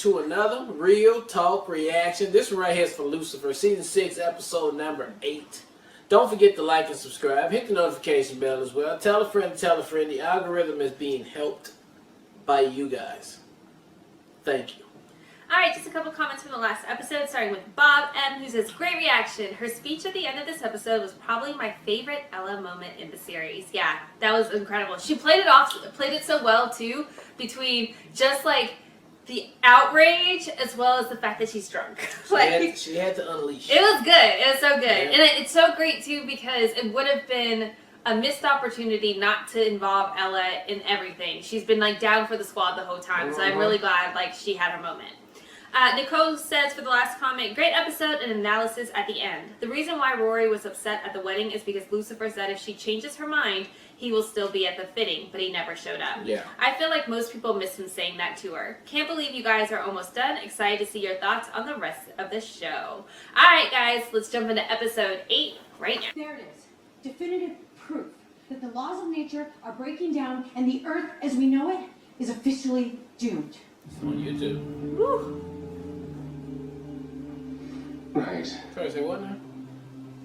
to another Real Talk reaction. This one right here is for Lucifer, Season 6, Episode number 8. Don't forget to like and subscribe. Hit the notification bell as well. Tell a friend to tell a friend. The algorithm is being helped by you guys. Thank you. Alright, just a couple comments from the last episode, starting with Bob M, who says, great reaction. Her speech at the end of this episode was probably my favorite Ella moment in the series. Yeah, that was incredible. She played it so well, too, between just, like, the outrage as well as the fact that she's drunk. She had to unleash. It was good. It was so good. Yeah. And it's so great, too, because it would have been a missed opportunity not to involve Ella in everything. She's been, like, down for the squad the whole time, so I'm really glad, like, she had her moment. Nicole says for the last comment, great episode and analysis at the end. The reason why Rory was upset at the wedding is because Lucifer said if she changes her mind, he will still be at the fitting, but he never showed up. Yeah. I feel like most people miss him saying that to her. Can't believe you guys are almost done. Excited to see your thoughts on the rest of the show. Alright guys, let's jump into episode 8 right now. There it is. Definitive proof that the laws of nature are breaking down and the earth as we know it is officially doomed. On YouTube. Woo. Right. Sorry, say what now?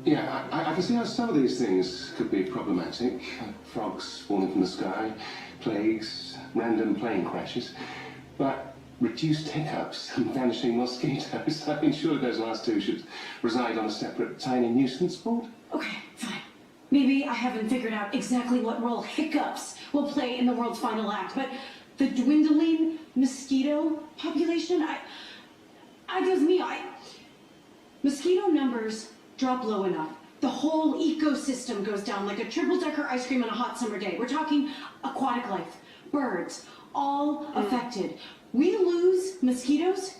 Yeah, I can see how some of these things could be problematic. Frogs falling from the sky, plagues, random plane crashes. But reduced hiccups and vanishing mosquitoes, I mean, surely those last two should reside on a separate tiny nuisance board? Okay, fine. Maybe I haven't figured out exactly what role hiccups will play in the world's final act, but the dwindling mosquito population, mosquito numbers drop low enough, the whole ecosystem goes down like a triple-decker ice cream on a hot summer day. We're talking aquatic life, birds, all affected. We lose mosquitoes,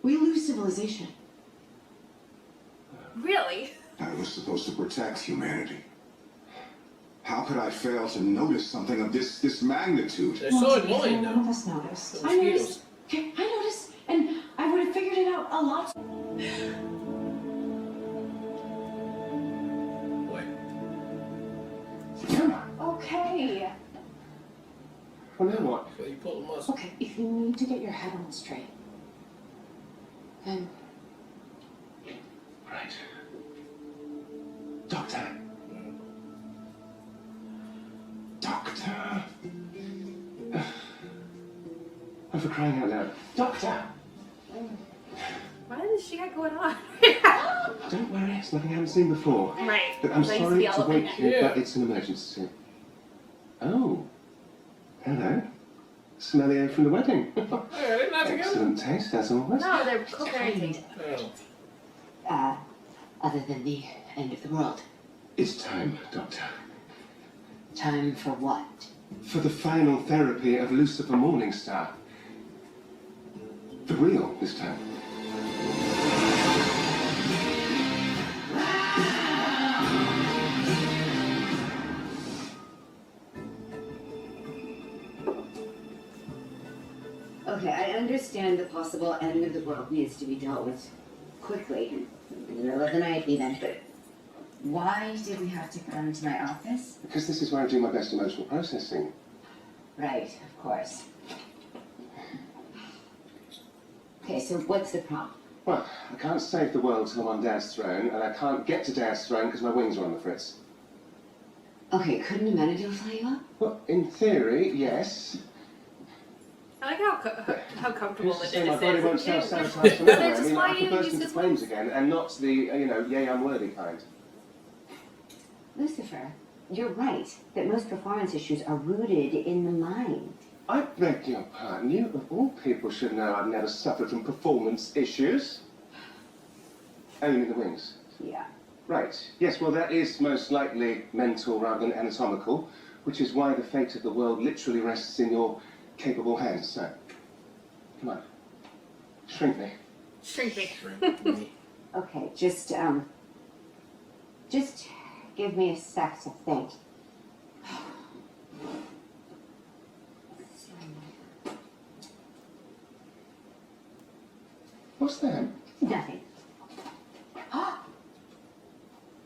we lose civilization. Really? I was supposed to protect humanity. How could I fail to notice something of this magnitude? They're so annoying None of though. us noticed. The I noticed. mosquitoes. Okay, I noticed, and I would have figured it out a lot. Wait. Okay. Well, now what? So you pull the muscle. Okay, if you need to get your head on straight, then Right. Doctor. Doctor. Oh, for crying out loud. Doctor! What does she got going on? Don't worry, it's nothing I haven't seen before. Right. But I'm Nice sorry to development. wake you, Yeah. but it's an emergency. Oh. Hello. Smelly from the wedding. Yeah, they're not together. Excellent taste, as always. No, they're co-parenting. Oh. Other than the end of the world. It's time, Doctor. Time for what? For the final therapy of Lucifer Morningstar. The real, this time. Okay, I understand the possible end of the world needs to be dealt with quickly, in the middle of the night even, but why did we have to come to my office? Because this is where I do my best emotional processing. Right, of course. Okay, so what's the problem? Well, I can't save the world till I'm on Dad's throne, and I can't get to Dad's throne because my wings are on the fritz. Okay, couldn't Amenadiel fly you up? Well, in theory, yes. I like how comfortable Who's it to say is. my body won't Yeah. self-sabotage tomorrow? They're I just mean, why I you could burst use into this flames wings. again, and not the, yay, I'm worthy kind. Lucifer, you're right that most performance issues are rooted in the mind. I beg your pardon. You, of all people, should know I've never suffered from performance issues. Oh, you mean the wings? Yeah. Right. Yes, well, that is most likely mental rather than anatomical, which is why the fate of the world literally rests in your capable hands. So, come on. Shrink me. Shrink me. Okay, just give me a sec to think. What's that? Nothing.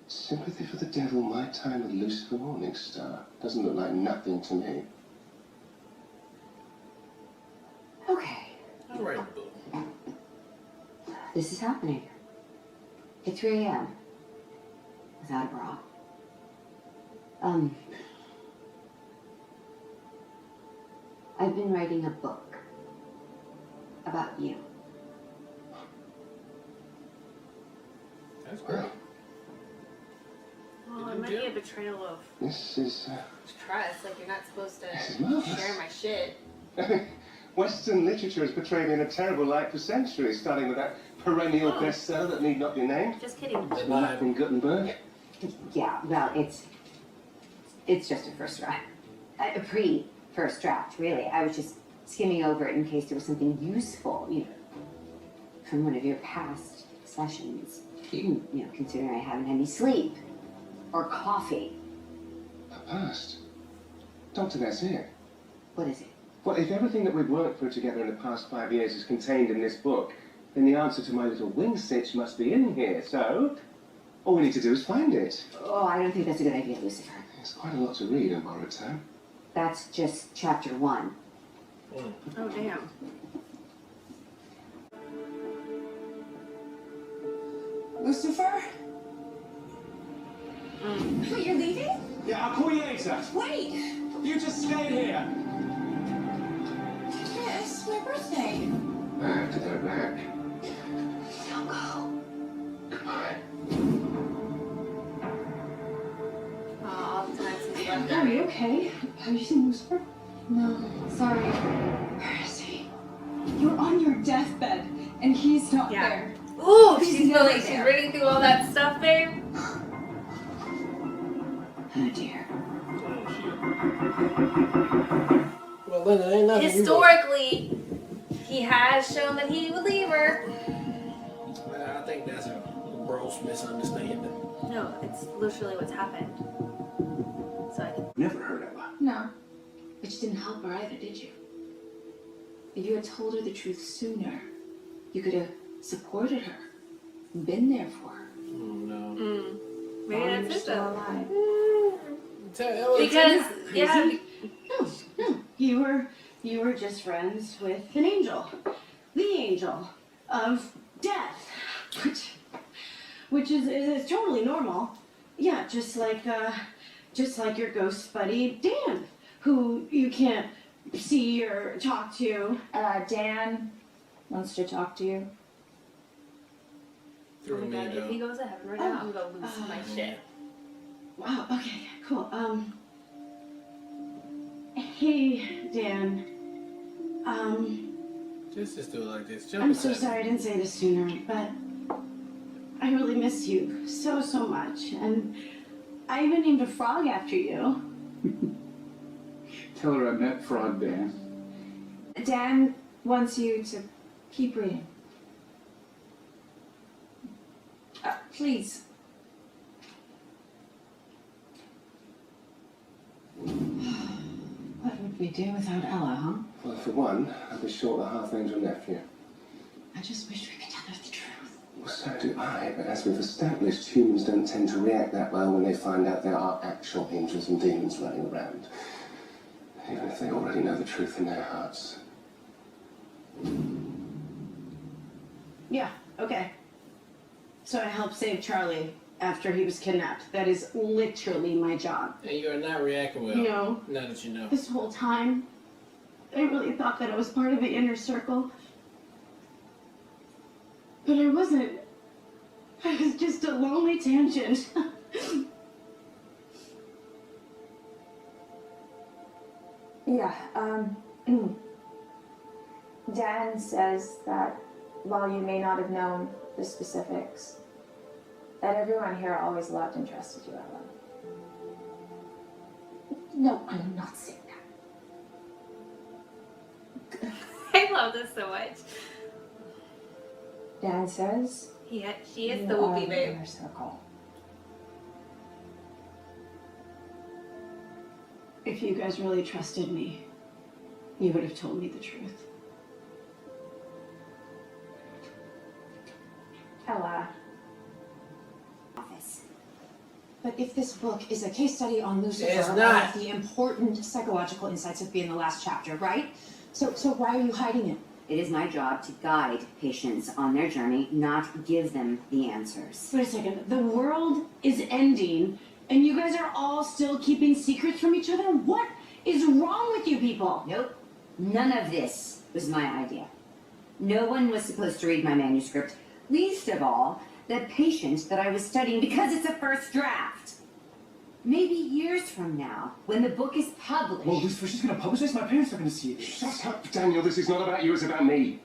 Sympathy for the devil, my time with Lucifer Morningstar. Doesn't look like nothing to me. Okay. All right. this is happening. At 3 a.m. Without a bra. I've been writing a book about you. That's great. Oh, it might be a betrayal of This is, trust. Like, you're not supposed to this is marvelous. share my shit. Western literature has portrayed me in a terrible light for centuries, starting with that perennial bestseller that need not be named. Just kidding. In Gutenberg. Yeah, well, it's just a first draft. A pre-first draft, really. I was just skimming over it in case there was something useful, from one of your past sessions. Considering I haven't had any sleep or coffee. A past. Doctor, that's it. What is it? Well, if everything that we've worked through together in the past 5 years is contained in this book, then the answer to my little wing stitch must be in here. So, all we need to do is find it. Oh, I don't think that's a good idea, Lucifer. It's quite a lot to read in borrowed time. That's just chapter 1. Oh, damn. Lucifer? Wait, you're leaving? Yeah, I'll call you later. Wait! You just stay here. It's my birthday. I have to go back. Don't go. Goodbye. All the time since left. Are you okay? Have you seen Lucifer? No, sorry. Where is he? You're on your deathbed, and he's not Yeah. there. Ooh, He's she's never really, she's there. reading through all that stuff, babe. Oh dear. Well, Linda, ain't nothing. Historically, he has shown that he would leave her. I think that's a gross misunderstanding. No, it's literally what's happened. So I can. Never heard of her. No. But you didn't help her either, did you? If you had told her the truth sooner, you could have supported her, been there for her. Oh, no. Maybe While that's you're it still though. alive. Because yeah, No. You were just friends with an angel. The angel of death. Which is totally normal. Yeah, just like your ghost buddy Dan, who you can't see or talk to. Dan wants to talk to you. oh my god, if he goes to heaven right now, I'm gonna lose my shit. Wow, okay, cool. Hey, Dan. Just do it like this. Jump I'm so aside. sorry I didn't say this sooner, but I really miss you so much. And I even named a frog after you. Tell her I met Frog Dan. Dan wants you to keep reading. Please. What would we do without Ella, huh? Well, for one, I'll be short a half-angel nephew. I just wish we could tell her the truth. Well, so do I, but as we've established, humans don't tend to react that well when they find out there are actual angels and demons running around. Even if they already know the truth in their hearts. Yeah, okay. So I helped save Charlie after he was kidnapped. That is literally my job. And you are not reacting well. No. Now that you know. This whole time, I really thought that I was part of the inner circle. But I wasn't. I was just a lonely tangent. Yeah, Dan says that while you may not have known the specifics, that everyone here always loved and trusted you, Ellen. No, I'm not saying that. I love this so much. Dan says She is you the are whoopee the babe. inner circle. If you guys really trusted me, you would have told me the truth. Ella. Office. But if this book is a case study on Lucifer, It's all not. of the important psychological insights of being the last chapter, right? So why are you hiding it? It is my job to guide patients on their journey, not give them the answers. Wait a second. The world is ending, and you guys are all still keeping secrets from each other? What is wrong with you people? Nope. None of this was my idea. No one was supposed to read my manuscript, least of all the patient that I was studying, because it's a first draft. Maybe years from now, when the book is published. Well, Lucifer, she's gonna publish this. My parents are gonna see it. Shut up, Daniel. This is not about you, it's about me.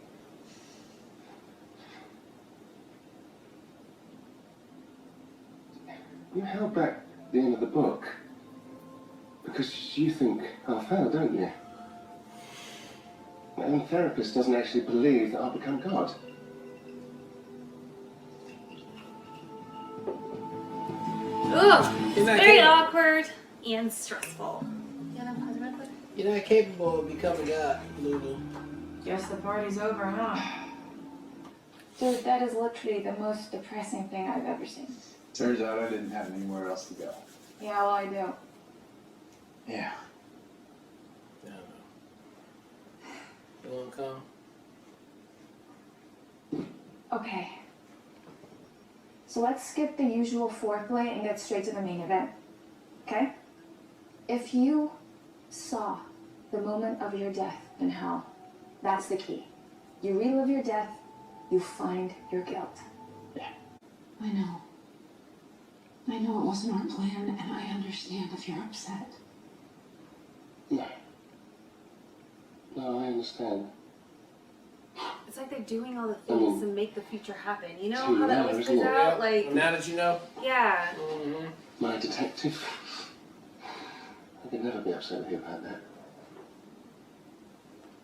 You held back the end of the book because you think I'll fail, don't you? My own therapist doesn't actually believe that I'll become God. Ugh, it's You're not very capable. awkward and stressful. You wanna pause real quick? You're not capable of becoming God, Lulu. Guess the party's over, huh? Dude, that is literally the most depressing thing I've ever seen. Turns out I didn't have anywhere else to go. Yeah, well, I do. Yeah. I don't know. You wanna come? Okay. So let's skip the usual foreplay and get straight to the main event. Okay? If you saw the moment of your death in hell, that's the key. You relive your death, you find your guilt. I know. I know it wasn't our plan, and I understand if you're upset. No. No, I understand. It's like they're doing all the I mean, things to make the future happen. You know too how that loud, always isn't plays it? out? Like, Now that you know. yeah. Mm-hmm. My detective. I could never be upset with you about that.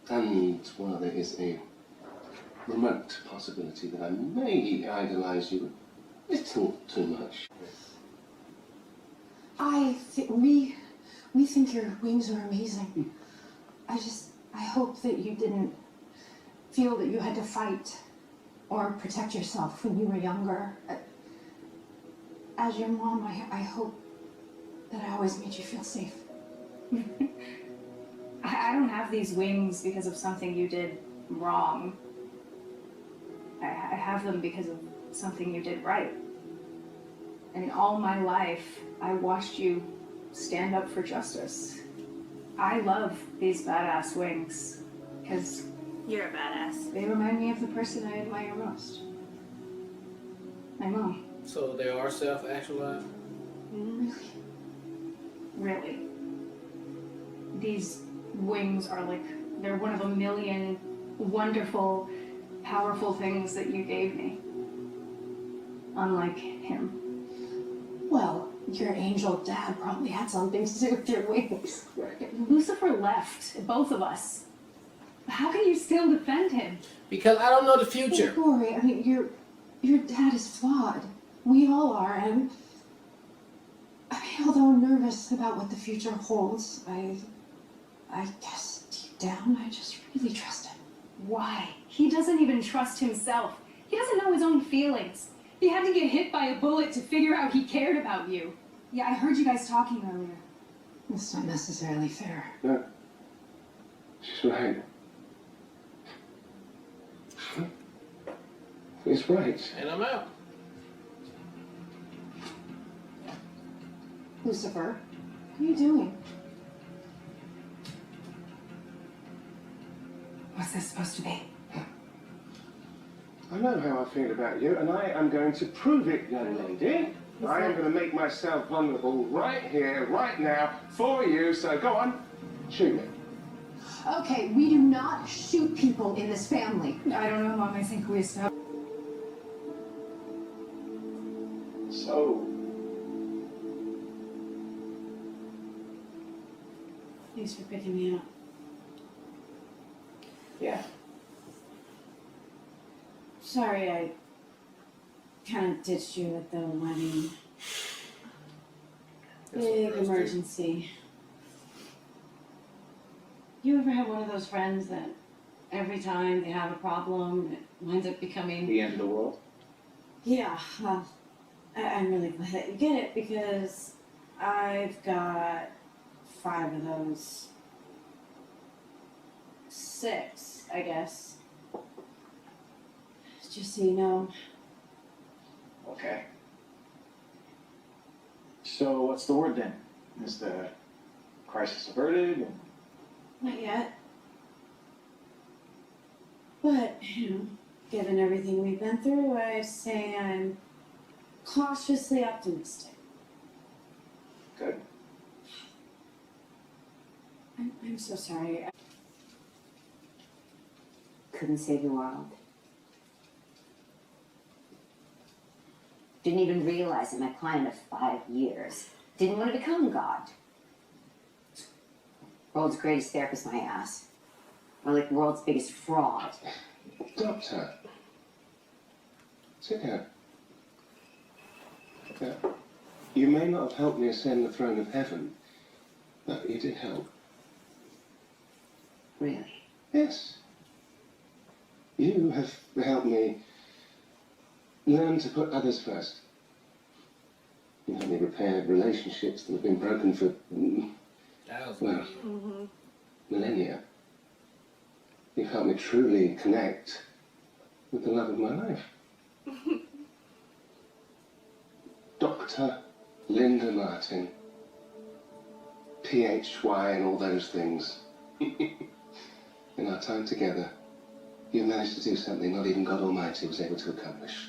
And, well, there is a remote possibility that I may idolize you a little too much. We think your wings are amazing. I hope that you didn't feel that you had to fight or protect yourself when you were younger. As your mom, I hope that I always made you feel safe. I don't have these wings because of something you did wrong. I have them because of something you did right. And all my life, I watched you stand up for justice. I love these badass wings because You're a badass. They remind me of the person I admire most. My mom. So they are self-actualized? Really? really, these wings are like, they're one of a million wonderful, powerful things that you gave me. Unlike him. Well, your angel dad probably had something to do with your wings. Lucifer left, both of us. How can you still defend him? Because I don't know the future. Corey, I mean, your dad is flawed. We all are, and I mean, although I'm nervous about what the future holds, I guess deep down, I just really trust him. Why? He doesn't even trust himself. He doesn't know his own feelings. He had to get hit by a bullet to figure out he cared about you. Yeah, I heard you guys talking earlier. It's not necessarily fair. No. She's right. He's right. And I'm out. Lucifer, what are you doing? What's this supposed to be? I know how I feel about you, and I am going to prove it, young lady. I am going to make myself vulnerable right here, right now, for you. So go on, shoot me. Okay, we do not shoot people in this family. I don't know, Mom. I think we established. So, Thanks for picking me up. yeah. Sorry, I kind of ditched you at the wedding. Big emergency. You ever have one of those friends that every time they have a problem, it winds up becoming... The end of the world? Yeah, well, I'm really glad that you get it because I've got 5 of those. 6, I guess. just so you know. Okay. So what's the word then? Is the crisis averted? Not yet. But, given everything we've been through, I'd say I'm cautiously optimistic. Good. I'm so sorry. Couldn't save the world. Didn't even realize it. My plan of 5 years. Didn't want to become God. World's greatest therapist, my ass. Or like world's biggest fraud. Doctor. Sit down. Yeah. You may not have helped me ascend the throne of heaven, but you did help. Really? Yes. You have helped me learn to put others first. You helped me repair relationships that have been broken for, well, millennia. You've helped me truly connect with the love of my life. Dr. Linda Martin. PHY and all those things. In our time together, you managed to do something not even God Almighty was able to accomplish.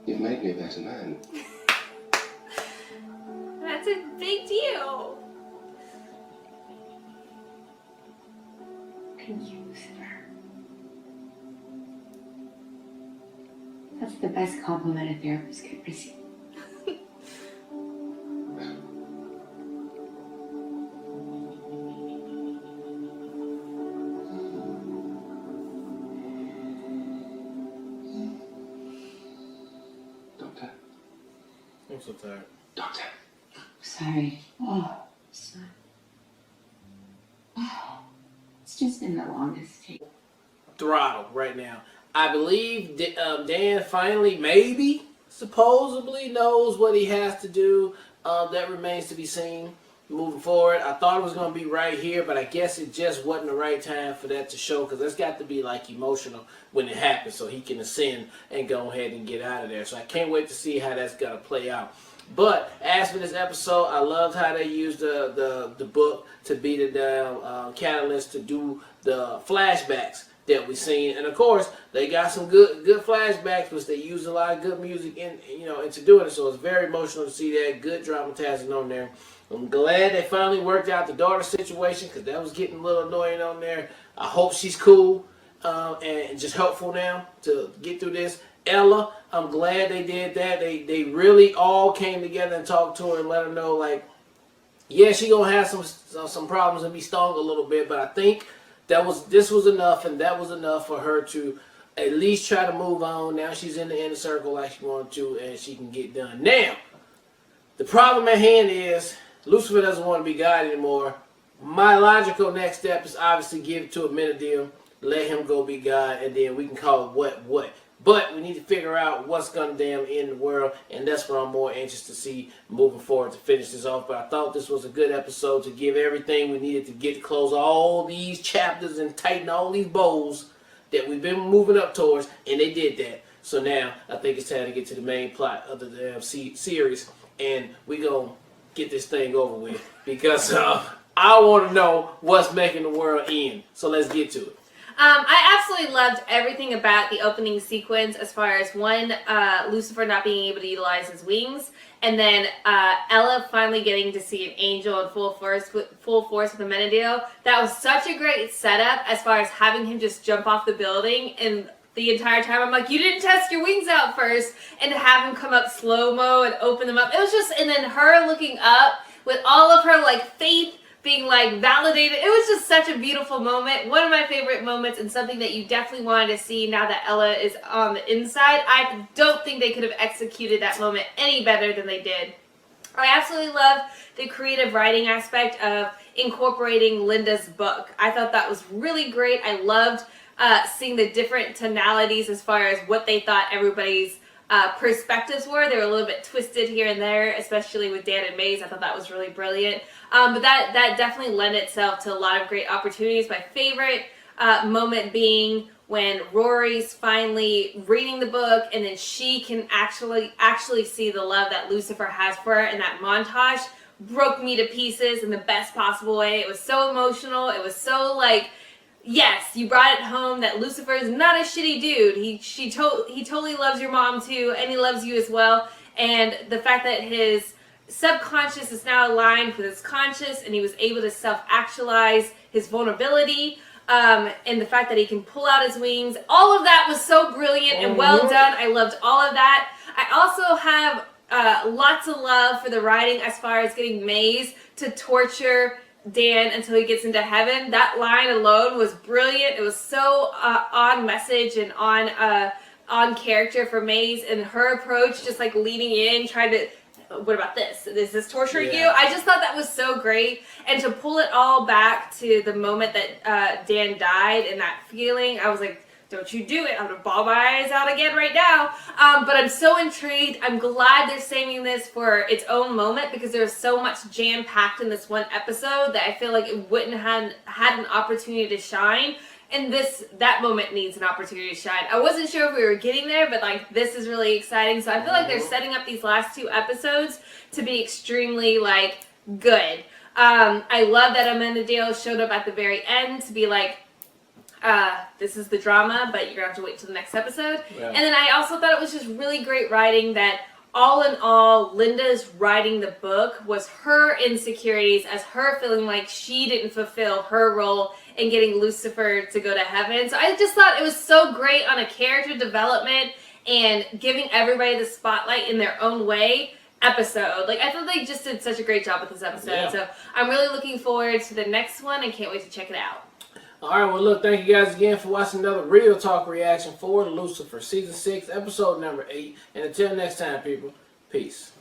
You've made me a better man. That's a big deal. Thank you, Lucifer. That's the best compliment a therapist could receive. Doctor? I'm so tired. Doctor? Sorry. Oh, son. Oh, it's just been the longest day. Throttle right now. I believe Dan finally, maybe, supposedly knows what he has to do. That remains to be seen moving forward. I thought it was going to be right here, but I guess it just wasn't the right time for that to show, because that's got to be like emotional when it happens so he can ascend and go ahead and get out of there. So I can't wait to see how that's going to play out. But as for this episode, I loved how they used the book to be the catalyst to do the flashbacks that we seen, and of course they got some good flashbacks, which they used a lot of good music into doing it. So it's very emotional to see that. Good dramatizing on there. I'm glad they finally worked out the daughter situation, because that was getting a little annoying on there. I hope she's cool and just helpful now to get through this. Ella, I'm glad they did that. They really all came together and talked to her and let her know, like, yeah, she gonna have some problems and be stung a little bit, but I think this was enough, and that was enough for her to at least try to move on. Now she's in the inner circle like she wanted to, and she can get done. Now, the problem at hand is Lucifer doesn't want to be God anymore. My logical next step is obviously give it to Amenadiel, let him go be God, and then we can call it what. But we need to figure out what's going to damn end the world, and that's what I'm more anxious to see moving forward to finish this off. But I thought this was a good episode to give everything we needed to get to close all these chapters and tighten all these bows that we've been moving up towards, and they did that. So now I think it's time to get to the main plot of the damn series, and we going to get this thing over with, because I want to know what's making the world end. So let's get to it. I absolutely loved everything about the opening sequence, as far as Lucifer not being able to utilize his wings, and then Ella finally getting to see an angel in full force with Amenadiel. That was such a great setup, as far as having him just jump off the building, and the entire time I'm like, you didn't test your wings out first, and to have him come up slow-mo and open them up. It was just, and then her looking up with all of her like faith being like validated. It was just such a beautiful moment. One of my favorite moments, and something that you definitely wanted to see now that Ella is on the inside. I don't think they could have executed that moment any better than they did. I absolutely love the creative writing aspect of incorporating Linda's book. I thought that was really great. I loved seeing the different tonalities as far as what they thought everybody's perspectives were. They were a little bit twisted here and there, especially with Dan and Maze. I thought that was really brilliant. But that definitely lent itself to a lot of great opportunities. My favorite moment being when Rory's finally reading the book, and then she can actually see the love that Lucifer has for her, and that montage broke me to pieces in the best possible way. It was so emotional. It was so like, yes, you brought it home that Lucifer is not a shitty dude. He totally loves your mom too, and he loves you as well. And the fact that his subconscious is now aligned with his conscious, and he was able to self-actualize his vulnerability, and the fact that he can pull out his wings, all of that was so brilliant and well done. I loved all of that. I also have lots of love for the writing as far as getting Maze to torture Dan until he gets into heaven. That line alone was brilliant. It was so on message and on character for Maze, and her approach, just like leaning in, trying to, what about this? Is this torturing you? I just thought that was so great. And to pull it all back to the moment that Dan died and that feeling, I was like, don't you do it. I'm going to bawl my eyes out again right now. But I'm so intrigued. I'm glad they're saving this for its own moment, because there's so much jam-packed in this one episode that I feel like it wouldn't have had an opportunity to shine. And that moment needs an opportunity to shine. I wasn't sure if we were getting there, but like, this is really exciting. So I feel like they're setting up these last 2 episodes to be extremely like good. I love that Amenadiel showed up at the very end to be like, this is the drama, but you're gonna have to wait till the next episode. Yeah. And then I also thought it was just really great writing that, all in all, Linda's writing the book was her insecurities, as her feeling like she didn't fulfill her role in getting Lucifer to go to heaven. So I just thought it was so great on a character development and giving everybody the spotlight in their own way episode. Like, I thought they just did such a great job with this episode. Yeah. So I'm really looking forward to the next one and can't wait to check it out. Alright, well look, thank you guys again for watching another Real Talk reaction for Lucifer Season 6, Episode number 8. And until next time, people, peace.